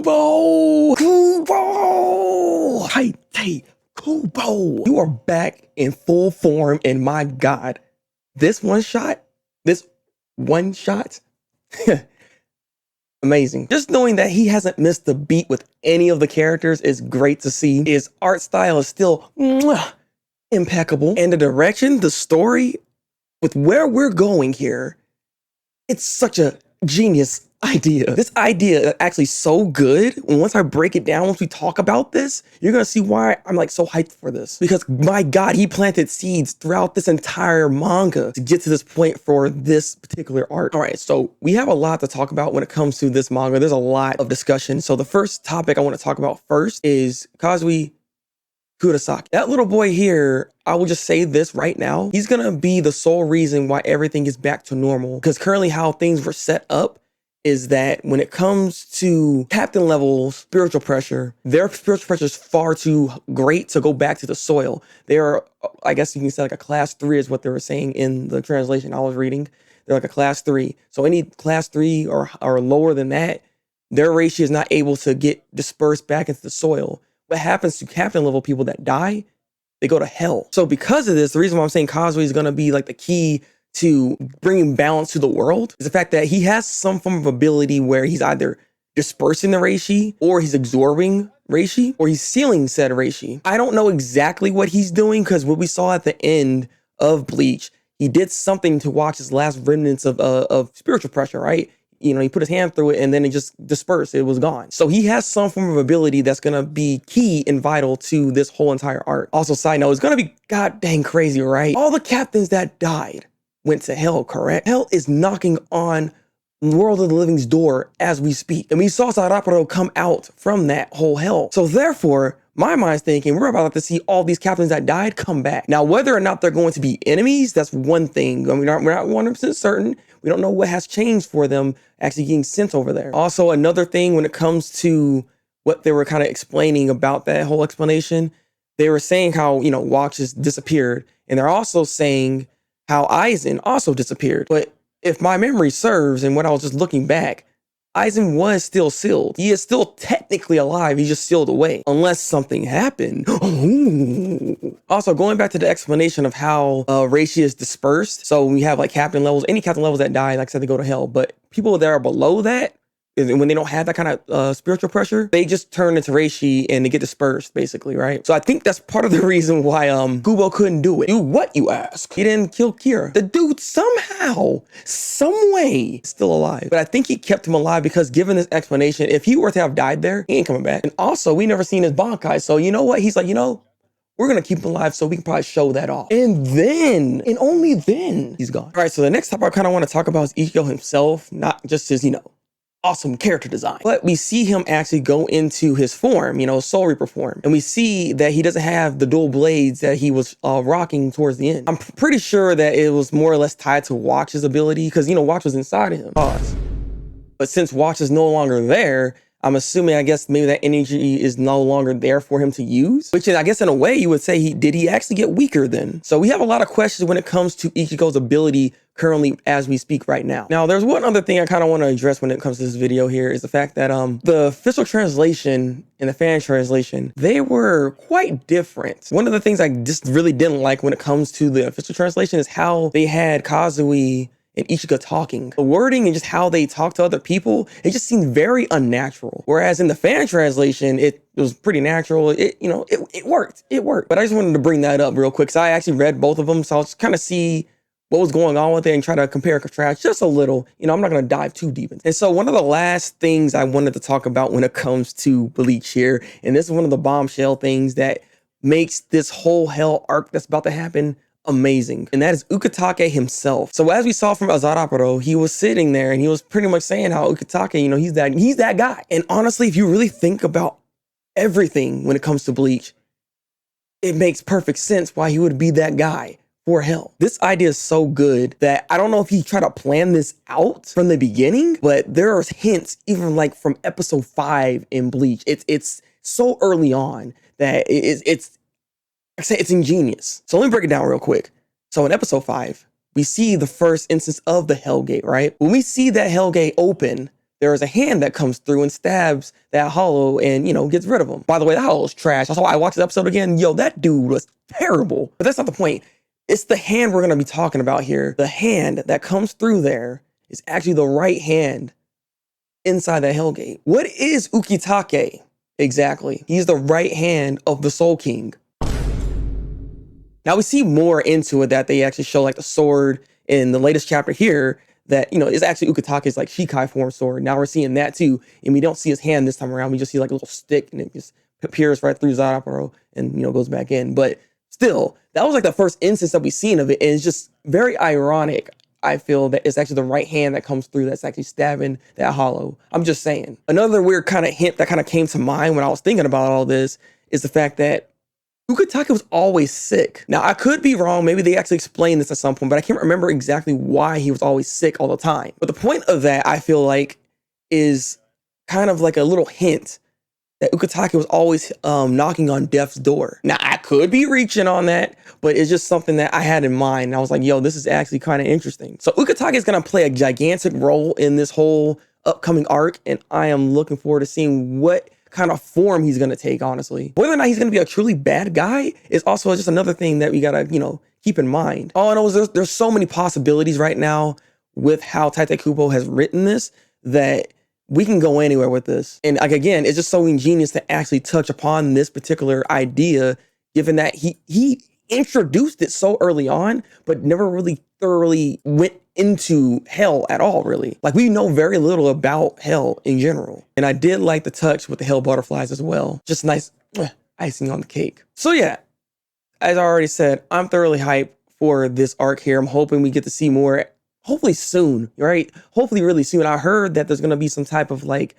Kubo! Hey, Kubo! You are back in full form, and my God, this one shot, amazing. Just knowing that he hasn't missed a beat with any of the characters is great to see. His art style is still impeccable, and the direction, the story, with where we're going here, it's such a genius idea. This idea is actually so good. And once I break it down, once we talk about this, you're gonna see why I'm like so hyped for this. Because my God, he planted seeds throughout this entire manga to get to this point for this particular art. All right, so we have a lot to talk about when it comes to this manga. There's a lot of discussion. So the first topic I want to talk about first is Kazui Kurosaki. That little boy here, I will just say this right now, he's gonna be the sole reason why everything is back to normal. Because currently how things were set up is that when it comes to captain level spiritual pressure, their spiritual pressure is far too great to go back to the soil. They are, I guess you can say like a class 3 is what they were saying in the translation I was reading. They're like a class 3. So any class 3 or lower than that, their ratio is not able to get dispersed back into the soil. What happens to captain level people that die? They go to hell. So because of this, the reason why I'm saying Kazui is going to be like the key to bringing balance to the world is the fact that he has some form of ability where he's either dispersing the reishi, or he's absorbing reishi, or he's sealing said reishi. I don't know exactly what he's doing, because what we saw at the end of Bleach, he did something to watch his last remnants of spiritual pressure, right? You know, he put his hand through it and then it just dispersed. It was gone. So he has some form of ability that's going to be key and vital to this whole entire art. Also, side note, it's going to be god dang crazy, right? All the captains that died went to hell, correct? Hell is knocking on World of the Living's door as we speak. And we saw Thabreakmaster come out from that whole hell. So therefore, my mind's thinking we're about to see all these captains that died come back. Now, whether or not they're going to be enemies, that's one thing. I mean, we're not 100% certain. We don't know what has changed for them actually getting sent over there. Also, another thing when it comes to what they were kind of explaining about that whole explanation, they were saying how, you know, Watch has disappeared. And they're also saying how Aizen also disappeared. But if my memory serves, and when I was just looking back, Aizen was still sealed. He is still technically alive. He's just sealed away. Unless something happened. Also, going back to the explanation of how reishi is dispersed. So we have like captain levels, any captain levels that die, like I said, they go to hell. But people that are below that, when they don't have that kind of spiritual pressure, they just turn into reishi and they get dispersed, basically, right? So I think that's part of the reason why Kubo couldn't do it. Do what, you ask? He didn't kill Kira. The dude somehow, some way, is still alive. But I think he kept him alive because given this explanation, if he were to have died there, he ain't coming back. And also, we never seen his Bankai. So you know what? He's like, you know, we're going to keep him alive so we can probably show that off. And then, and only then, he's gone. All right, so the next topic I kind of want to talk about is Ichigo himself, not just his, you know, awesome character design. But we see him actually go into his form, you know, Soul Reaper form. And we see that he doesn't have the dual blades that he was rocking towards the end. I'm pretty sure that it was more or less tied to Watch's ability because, you know, Watch was inside of him. Pause. But since Watch is no longer there, I'm assuming, I guess, maybe that energy is no longer there for him to use, which is, I guess, in a way, you would say did he actually get weaker then? So we have a lot of questions when it comes to Ichigo's ability currently as we speak right now. Now, there's one other thing I kind of want to address when it comes to this video here is the fact that the official translation and the fan translation, they were quite different. One of the things I just really didn't like when it comes to the official translation is how they had Kazui and Ichigo talking. The wording and just how they talk to other people, it just seemed very unnatural. Whereas in the fan translation, it was pretty natural. It worked. It worked. But I just wanted to bring that up real quick. So I actually read both of them. So I'll just kind of see what was going on with it and try to compare and contrast just a little. You know, I'm not going to dive too deep into it. And so one of the last things I wanted to talk about when it comes to Bleach here, and this is one of the bombshell things that makes this whole hell arc that's about to happen amazing, and that is Ukitake himself. So as we saw from Thabreakmaster, he was sitting there and he was pretty much saying how Ukitake, you know, he's that guy. And honestly, if you really think about everything when it comes to Bleach, it makes perfect sense why he would be that guy for hell. This idea is so good that I don't know if he tried to plan this out from the beginning, but there are hints even like from episode 5 in Bleach. It's so early on that it's ingenious. So let me break it down real quick. So in episode 5, we see the first instance of the Hellgate, right? When we see that Hellgate open, there is a hand that comes through and stabs that hollow and, you know, gets rid of him. By the way, that hollow's trash. That's why I watched the episode again. Yo, that dude was terrible. But that's not the point. It's the hand we're going to be talking about here. The hand that comes through there is actually the right hand inside that Hellgate. What is Ukitake exactly? He's the right hand of the Soul King. Now we see more into it that they actually show like the sword in the latest chapter here that, you know, is actually Ukitake's like Shikai form sword. Now we're seeing that too. And we don't see his hand this time around. We just see like a little stick and it just appears right through Zaraparo and, you know, goes back in. But still, that was like the first instance that we've seen of it. And it's just very ironic. I feel that it's actually the right hand that comes through that's actually stabbing that hollow. I'm just saying. Another weird kind of hint that kind of came to mind when I was thinking about all this is the fact that Ukitake was always sick. Now, I could be wrong. Maybe they actually explained this at some point, but I can't remember exactly why he was always sick all the time. But the point of that, I feel like, is kind of like a little hint that Ukitake was always knocking on death's door. Now, I could be reaching on that, but it's just something that I had in mind. And I was like, yo, this is actually kind of interesting. So Ukitake is going to play a gigantic role in this whole upcoming arc, and I am looking forward to seeing what kind of form he's going to take, honestly. Whether or not he's going to be a truly bad guy is also just another thing that we got to, you know, keep in mind. All I know is there's so many possibilities right now with how Tite Kubo has written this that we can go anywhere with this. And like, again, it's just so ingenious to actually touch upon this particular idea, given that he introduced it so early on, but never really thoroughly went into hell at all, really. Like, we know very little about hell in general. And I did like the touch with the hell butterflies as well. Just nice icing on the cake. So yeah, as I already said, I'm thoroughly hyped for this arc here. I'm hoping we get to see more, hopefully soon, right? Hopefully really soon. I heard that there's gonna be some type of like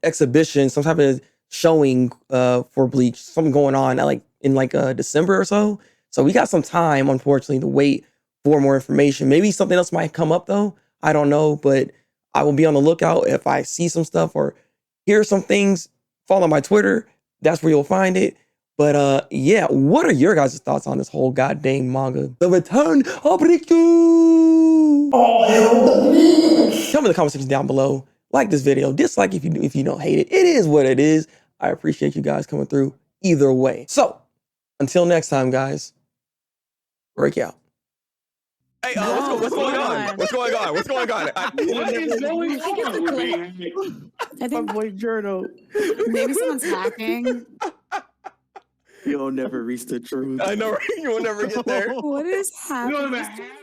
exhibition, some type of showing for Bleach, something going on like in like December or so. So we got some time, unfortunately, to wait for more information. Maybe something else might come up though. I don't know, but I will be on the lookout. If I see some stuff or hear some things, follow my Twitter. That's where you'll find it. But yeah, what are your guys' thoughts on this whole goddamn manga? The Return of Riku! Tell me in the comment section down below. Like this video, dislike if you don't hate it. It is what it is. I appreciate you guys coming through either way. So, until next time, guys, break out. Hey, what's going on? What's going on? What's going on? What is going on with me? I think My boy Journal. maybe someone's hacking. You'll never reach the truth. I know, right? You will never get there. What is You don't happening? even have